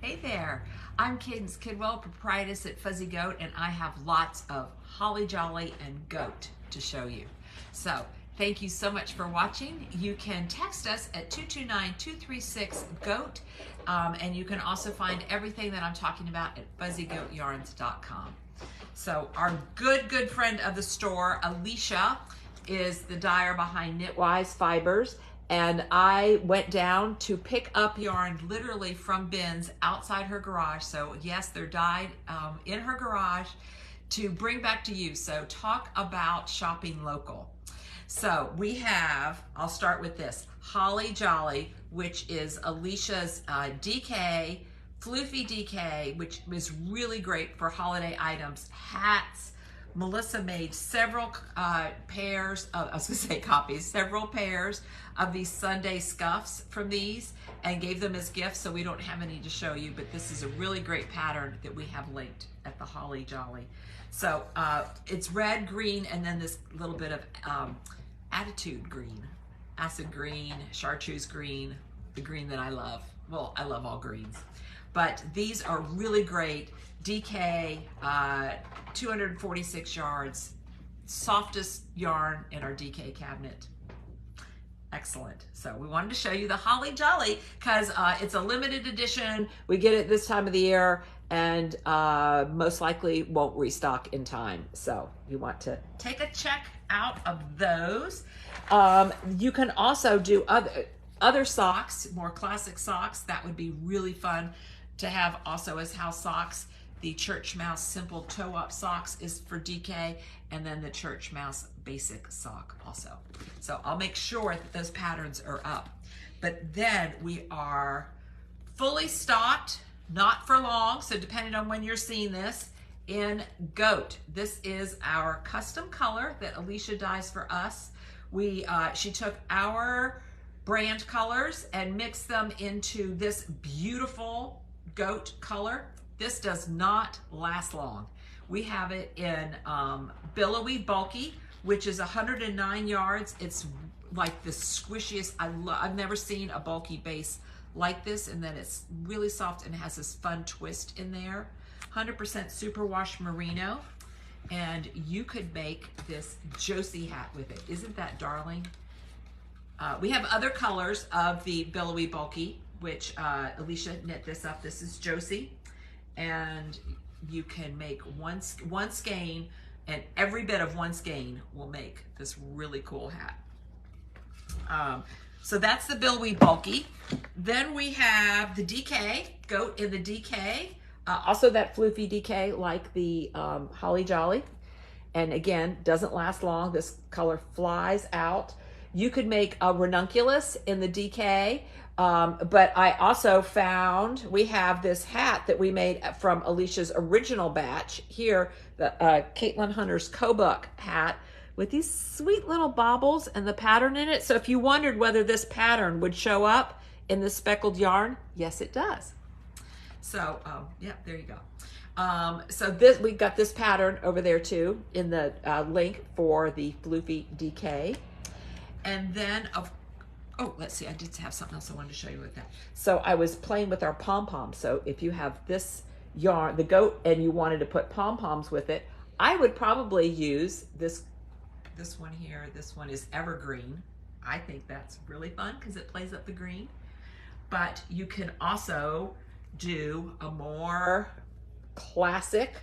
Hey there, I'm Cadence Kidwell, proprietress at Fuzzy Goat, and I have lots of holly jolly and goat to show you. So thank you so much for watching. You can text us at 229-236-GOAT, and you can also find everything that I'm talking about at fuzzygoatyarns.com. So our good friend of the store, Alicia, is the dyer behind Knitwise Fibers. And I went down to pick up yarn literally from bins outside her garage. So yes, they're dyed in her garage to bring back to you. So talk about shopping local. So we have, I'll start with this, Holly Jolly, which is Alicia's DK, floofy DK, which is really great for holiday items, hats. Melissa made several pairs of, I was gonna say copies, several pairs of these Sunday scuffs from these and gave them as gifts, so we don't have any to show you, but this is a really great pattern that we have linked at the Holly Jolly. So it's red, green, and then this little bit of attitude green, acid green, chartreuse green, the green that I love. Well, I love all greens. But these are really great. DK, 246 yards, softest yarn in our DK cabinet. Excellent. So we wanted to show you the Holly Jolly because it's a limited edition. We get it this time of the year and most likely won't restock in time. So you want to take a check out of those. You can also do other socks, more classic socks. That would be really fun to have also as house socks. The Church Mouse Simple Toe Up Socks is for DK, and then the Church Mouse Basic Sock also. So I'll make sure that those patterns are up. But then we are fully stocked, not for long, so depending on when you're seeing this, in Goat. This is our custom color that Alicia dyes for us. She took our brand colors and mixed them into this beautiful goat color. This does not last long. We have it in billowy bulky, which is 109 yards. It's like the squishiest. I've never seen a bulky base like this, and then it's really soft and has this fun twist in there. 100% superwash merino, and you could make this Josie hat with it. Isn't that darling? We have other colors of the billowy bulky, which Alicia knit this up. This is Josie. And you can make one skein, and every bit of one skein will make this really cool hat. So that's the billowy bulky. Then we have the DK, Goat in the DK. Also that floofy DK like the Holly Jolly. And again, doesn't last long. This color flies out. You could make a ranunculus in the DK. But I also found we have this hat that we made from Alicia's original batch here, the Caitlin Hunter's Kobuck hat with these sweet little baubles and the pattern in it. So if you wondered whether this pattern would show up in the speckled yarn, yes, it does. So yeah, there you go. So we got this pattern over there too in the link for the floofy DK. And then oh, let's see, I did have something else I wanted to show you with that. So I was playing with our pom-poms. So if you have this yarn, the goat, and you wanted to put pom-poms with it, I would probably use this one here. This one is evergreen. I think that's really fun because it plays up the green. But you can also do a more classic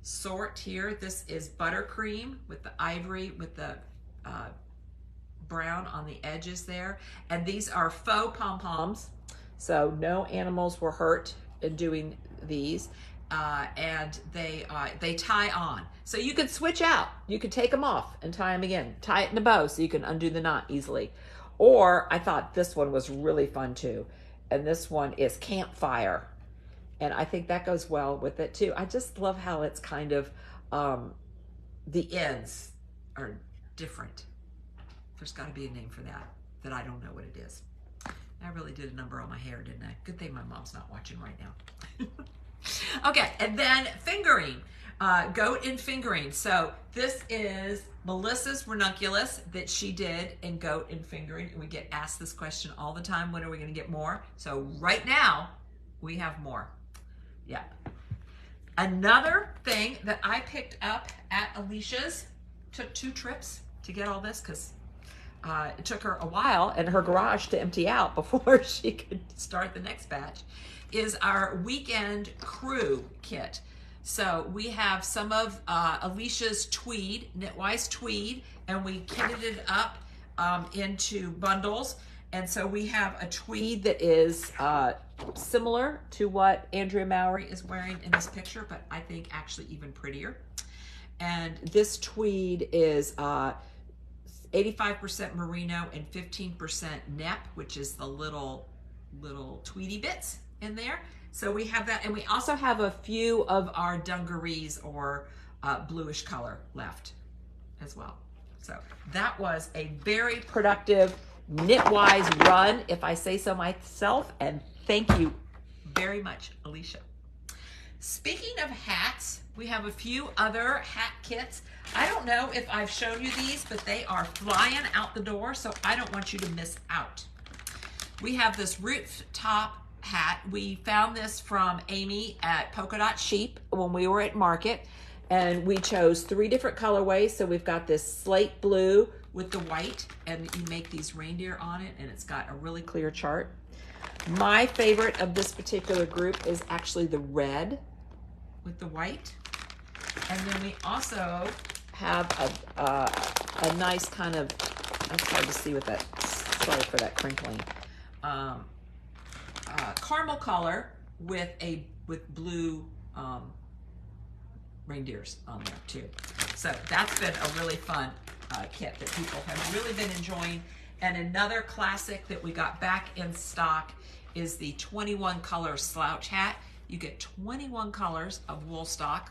sort here. This is buttercream with the ivory, with the brown on the edges there, and these are faux pom-poms, so no animals were hurt in doing these, and they tie on, so you could switch out. You could take them off and tie them again, tie it in a bow so you can undo the knot easily. Or I thought this one was really fun too, and this one is Campfire, and I think that goes well with it too. I just love how it's kind of the ends are different. There's got to be a name for that I don't know what it is. I really did a number on my hair, didn't I? Good thing my mom's not watching right now. Okay, and then fingering, Goat in fingering. So this is Melissa's ranunculus that she did in Goat in fingering. And we get asked this question all the time, when are we gonna get more? So right now, We have more. Yeah. Another thing that I picked up at Alicia's, took 2 trips to get all this because it took her a while in her garage to empty out before she could start the next batch, is our weekend crew kit. So we have some of Alicia's tweed, Knitwise tweed, and we kitted it up into bundles. And so we have a tweed that is similar to what Andrea Mowry is wearing in this picture, but I think actually even prettier. And this tweed is 85% merino and 15% nep, which is the little tweedy bits in there. So we have that, and we also have a few of our dungarees or bluish color left as well. So that was a very productive Knitwise run, if I say so myself, and thank you very much, Alicia. Speaking of hats, we have a few other hat kits. I don't know if I've shown you these, but they are flying out the door, so I don't want you to miss out. We have this rooftop hat. We found this from Amy at Polka Dot Sheep when we were at market, and we chose 3 different colorways. So we've got this slate blue with the white, and you make these reindeer on it, and it's got a really clear chart. My favorite of this particular group is actually the red with the white. And then we also have a nice kind of, it's hard to see with that, sorry for that crinkling, caramel color with blue reindeers on there too. So that's been a really fun kit that people have really been enjoying. And another classic that we got back in stock is the 21 color slouch hat. You get 21 colors of wool stock,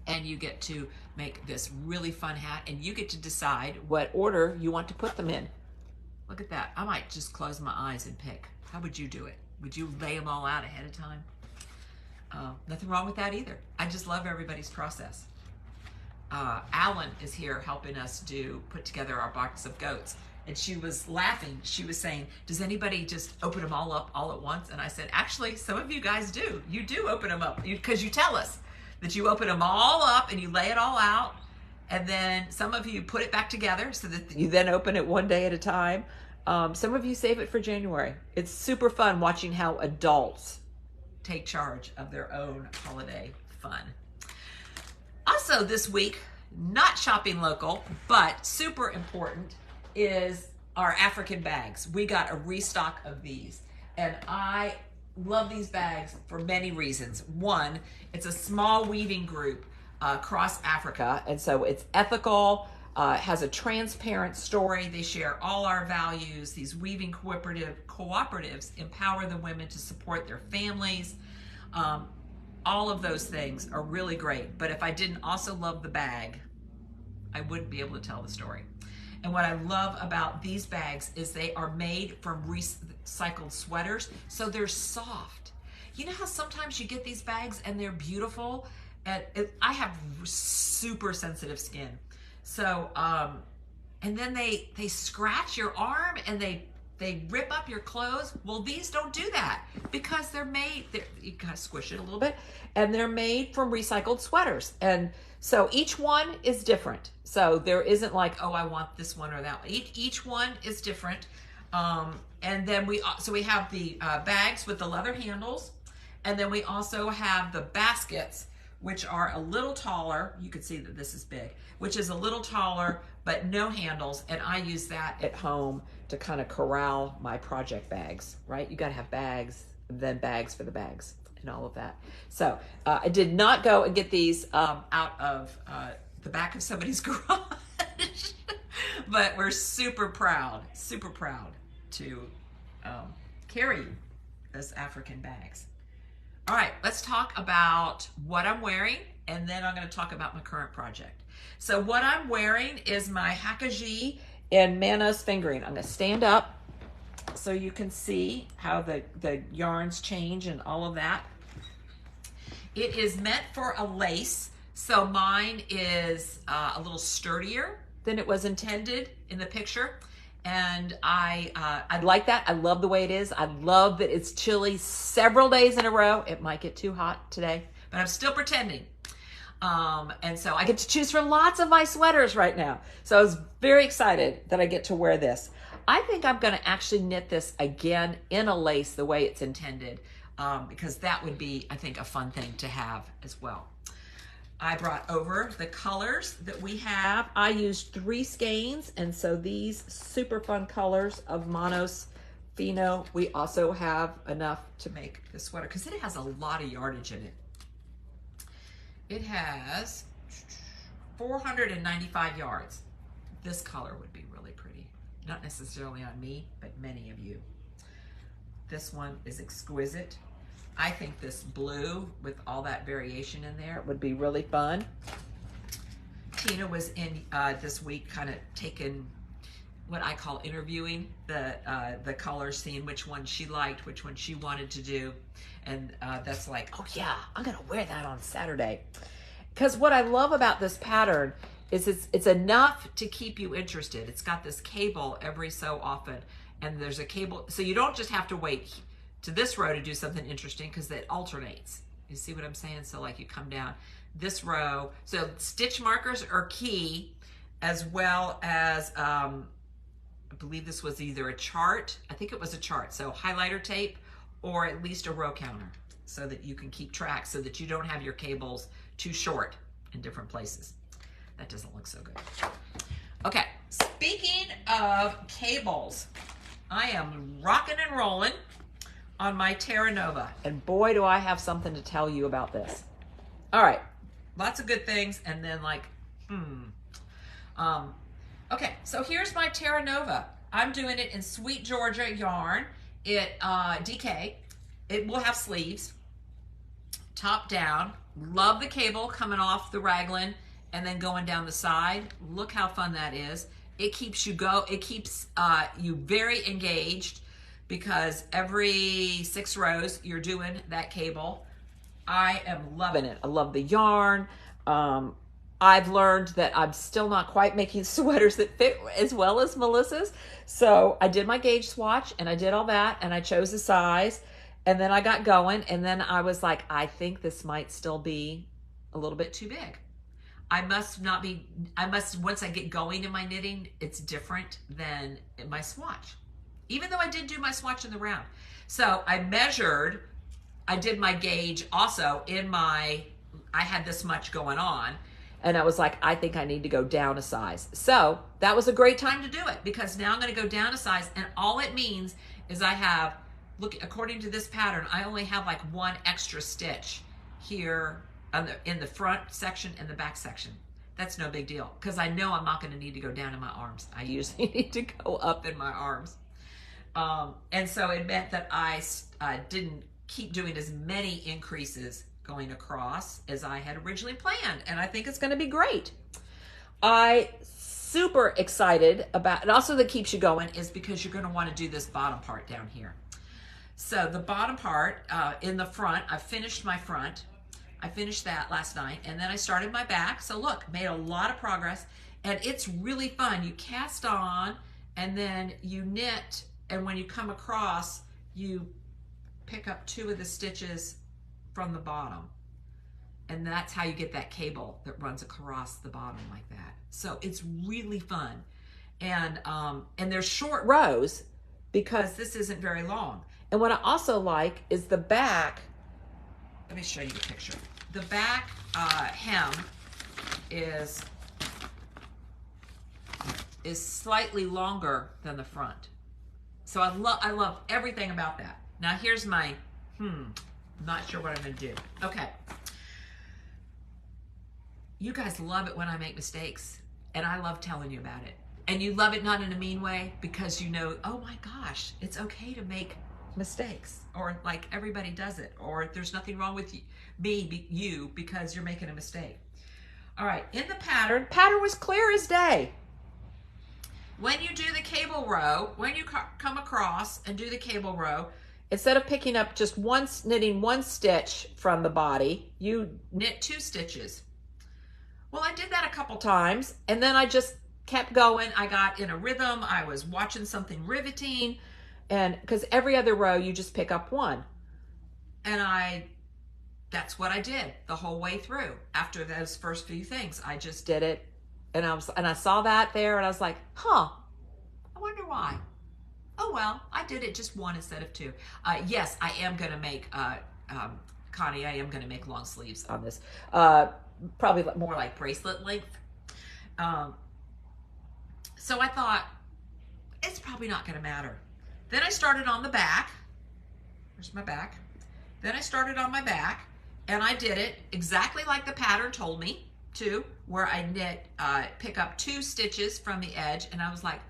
and you get to make this really fun hat, and you get to decide what order you want to put them in. Look at that. I might just close my eyes and pick. How would you do it? Would you lay them all out ahead of time? Nothing wrong with that either. I just love everybody's process. Alan is here helping us put together our box of goats. And she was laughing. She was saying, does anybody just open them all up all at once? And I said, actually, some of you guys do. You do open them up because you tell us that you open them all up and you lay it all out. And then some of you put it back together so that you then open it one day at a time. Some of you save it for January. It's super fun watching how adults take charge of their own holiday fun. Also this week, not shopping local, but super important, is our African bags. We got a restock of these, and I love these bags for many reasons. One, it's a small weaving group across Africa, and so it's ethical, has a transparent story. They share all our values. These weaving cooperatives empower the women to support their families. All of those things are really great, but if I didn't also love the bag, I wouldn't be able to tell the story. And what I love about these bags is they are made from recycled sweaters, so they're soft. You know how sometimes you get these bags and they're beautiful? And I have super sensitive skin. So, and then they scratch your arm and they rip up your clothes. Well, these don't do that because you kind of squish it a little bit, and they're made from recycled sweaters. And so each one is different. So there isn't like, oh, I want this one or that one. Each one is different. And then we have the bags with the leather handles. And then we also have the baskets, which are a little taller. You can see that this is big, which is a little taller, but no handles. And I use that at home to kind of corral my project bags, right? You got to have bags, then bags for the bags and all of that. So I did not go and get these out of the back of somebody's garage, but we're super proud to carry those African bags. All right, let's talk about what I'm wearing, and then I'm going to talk about my current project. So what I'm wearing is my Hakuji and Manos fingering. I'm going to stand up so you can see how the yarns change and all of that. It is meant for a lace, so mine is a little sturdier than it was intended in the picture. And I like that. I love the way it is. I love that it's chilly several days in a row. It might get too hot today, but I'm still pretending. And so I get to choose from lots of my sweaters right now. So I was very excited that I get to wear this. I think I'm going to actually knit this again in a lace the way it's intended, because that would be, I think, a fun thing to have as well. I brought over the colors that we have. I used 3 skeins, and so these super fun colors of Monos Fino. We also have enough to make the sweater because it has a lot of yardage in it. It has 495 yards. This color would be really pretty. Not necessarily on me, but many of you. This one is exquisite. I think this blue with all that variation in there would be really fun. Tina was in this week kind of taking what I call interviewing the colors, seeing which one she liked, which one she wanted to do. And that's like, oh yeah, I'm gonna wear that on Saturday. Because what I love about this pattern is it's enough to keep you interested. It's got this cable every so often, and there's a cable, so you don't just have to wait to this row to do something interesting because it alternates. You see what I'm saying? So like you come down this row. So stitch markers are key, as well as, I believe this was either a chart. I think it was a chart. So highlighter tape or at least a row counter so that you can keep track so that you don't have your cables too short in different places. That doesn't look so good. Okay, speaking of cables, I am rocking and rolling on my Terranova. And boy, do I have something to tell you about this. All right, lots of good things, and then like, okay, so here's my Terranova. I'm doing it in Sweet Georgia yarn. It, DK, it will have sleeves, top down. Love the cable coming off the raglan and then going down the side. Look how fun that is. It keeps you you very engaged, because every 6 rows you're doing that cable. I am loving it. I love the yarn. I've learned that I'm still not quite making sweaters that fit as well as Melissa's. So I did my gauge swatch and I did all that and I chose a size, and then I got going, and then I was like, I think this might still be a little bit too big. Once I get going in my knitting, it's different than in my swatch. Even though I did do my swatch in the round. So I measured, I did my gauge also I had this much going on, and I was like, I think I need to go down a size. So that was a great time to do it, because now I'm gonna go down a size, and all it means is I have, look, according to this pattern, I only have like 1 extra stitch here in the front section and the back section. That's no big deal, because I know I'm not gonna need to go down in my arms. I usually need to go up in my arms. And so it meant that I didn't keep doing as many increases going across as I had originally planned. And I think it's going to be great. I super excited about, and also that keeps you going is because you're going to want to do this bottom part down here. So the bottom part in the front, I finished my front. I finished that last night, and then I started my back. So look, made a lot of progress, and it's really fun. You cast on and then you knit, and when you come across, you pick up 2 of the stitches from the bottom. And that's how you get that cable that runs across the bottom like that. So it's really fun. And there's short rows because this isn't very long. And what I also like is the back. Let me show you the picture. The back hem is slightly longer than the front. So I love everything about that. Now here's my, not sure what I'm gonna do. Okay. You guys love it when I make mistakes, and I love telling you about it. And you love it not in a mean way, because you know, oh my gosh, it's okay to make mistakes, or like everybody does it, or there's nothing wrong with you because you're making a mistake. All right, in the pattern was clear as day. When you do the cable row, when you come across and do the cable row, instead of picking up just knitting 1 stitch from the body, you knit 2 stitches. Well, I did that a couple times, and then I just kept going. I got in a rhythm. I was watching something riveting, and because every other row you just pick up one. And that's what I did the whole way through. After those first few things, I just did it. And I saw that there, and I was like, huh, I wonder why. Oh, well, I did it just one instead of two. Yes, I am going to make, Connie, I am going to make long sleeves on this. Probably more like bracelet length. So I thought, it's probably not going to matter. Then I started on the back. Where's my back? Then I started on my back, and I did it exactly like the pattern told me to, where I knit, pick up 2 stitches from the edge, and I was like,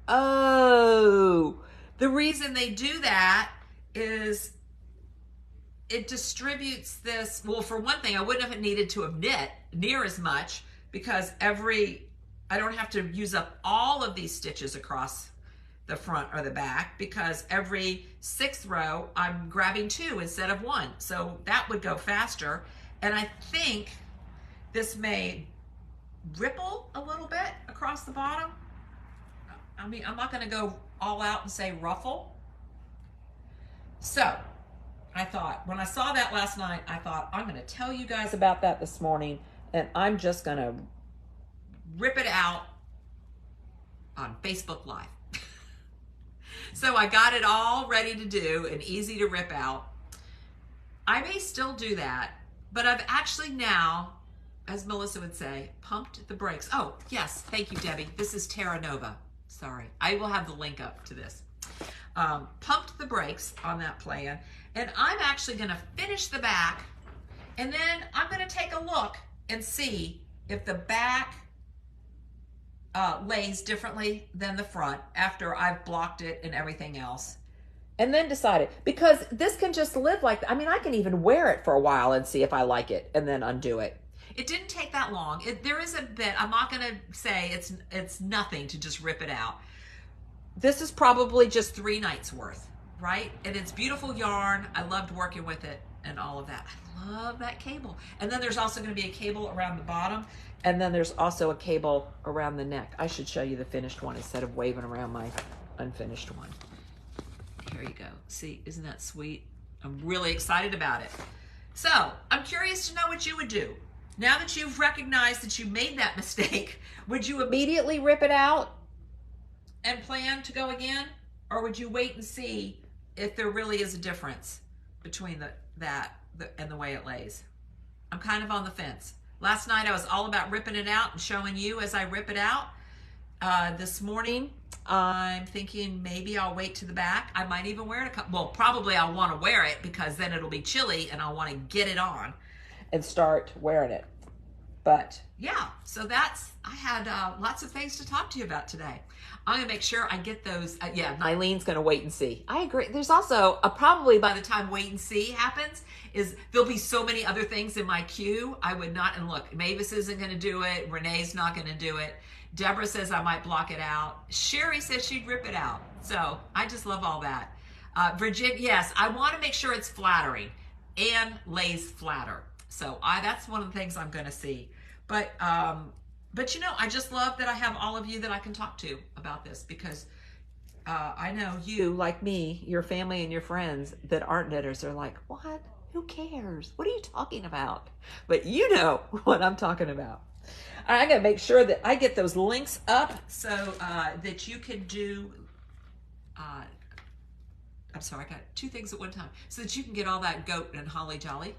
oh, the reason they do that is it distributes this. Well, for one thing, I wouldn't have needed to have knit near as much, because I don't have to use up all of these stitches across the front or the back, because every 6th row I'm grabbing 2 instead of 1. So that would go faster. And I think this may ripple a little bit across the bottom. I mean, I'm not going to go all out and say ruffle. So I thought, when I saw that last night, I thought, I'm going to tell you guys about that this morning, and I'm just going to rip it out on Facebook Live. So I got it all ready to do and easy to rip out. I may still do that, but I've actually now, as Melissa would say, pumped the brakes. Oh, yes, thank you, Debbie. This is Terranova. Sorry, I will have the link up to this. Pumped the brakes on that plan, and I'm actually going to finish the back, and then I'm going to take a look and see if the back lays differently than the front after I've blocked it and everything else, and then decide it, because this can just live like, I mean, I can even wear it for a while and see if I like it and then undo it. It didn't take that long. There is a bit, I'm not going to say it's nothing to just rip it out. This is probably just 3 nights worth, right? And it's beautiful yarn. I loved working with it and all of that. I love that cable. And then there's also going to be a cable around the bottom, and then there's also a cable around the neck. I should show you the finished one instead of waving around my unfinished one. Here you go. See, isn't that sweet? I'm really excited about it. So I'm curious to know what you would do. Now that you've recognized that you made that mistake, would you immediately rip it out and plan to go again? Or would you wait and see if there really is a difference between that and the way it lays? I'm kind of on the fence. Last night I was all about ripping it out and showing you as I rip it out. This morning I'm thinking maybe I'll wait to the back. I might even wear it well, probably I'll want to wear it, because then it'll be chilly and I'll want to get it on and start wearing it. But yeah, so I had lots of things to talk to you about today. I'm gonna make sure I get those. Yeah, Eileen's gonna wait and see. I agree. There's also probably by the time wait and see happens, there'll be so many other things in my queue. I would not, and look, Mavis isn't gonna do it. Renee's not gonna do it. Deborah says I might block it out. Sherry says she'd rip it out. So I just love all that. Virginia, yes, I wanna make sure it's flattering and lays flatter. So that's one of the things I'm going to see. But you know, I just love that I have all of you that I can talk to about this, because I know you, like me, your family and your friends that aren't knitters are like, what? Who cares? What are you talking about? But you know what I'm talking about. I'm going to make sure that I get those links up so that you can do... I'm sorry, I got 2 things at one time. So that you can get all that goat and holly jolly.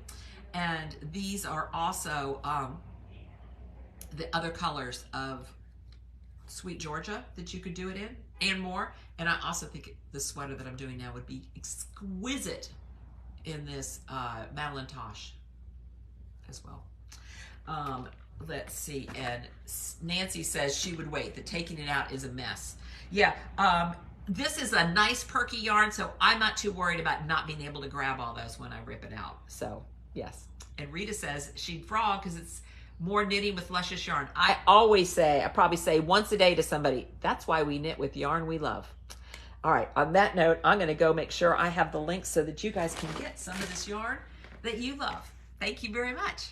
And these are also the other colors of Sweet Georgia that you could do it in, and more. And I also think the sweater that I'm doing now would be exquisite in this Madeline Tosh as well. Let's see, and Nancy says she would wait, that taking it out is a mess. Yeah, this is a nice perky yarn, so I'm not too worried about not being able to grab all those when I rip it out. So yes. And Rita says she'd frog because it's more knitting with luscious yarn. I probably say once a day to somebody, that's why we knit with yarn we love. All right, on that note, I'm going to go make sure I have the links so that you guys can get some of this yarn that you love. Thank you very much.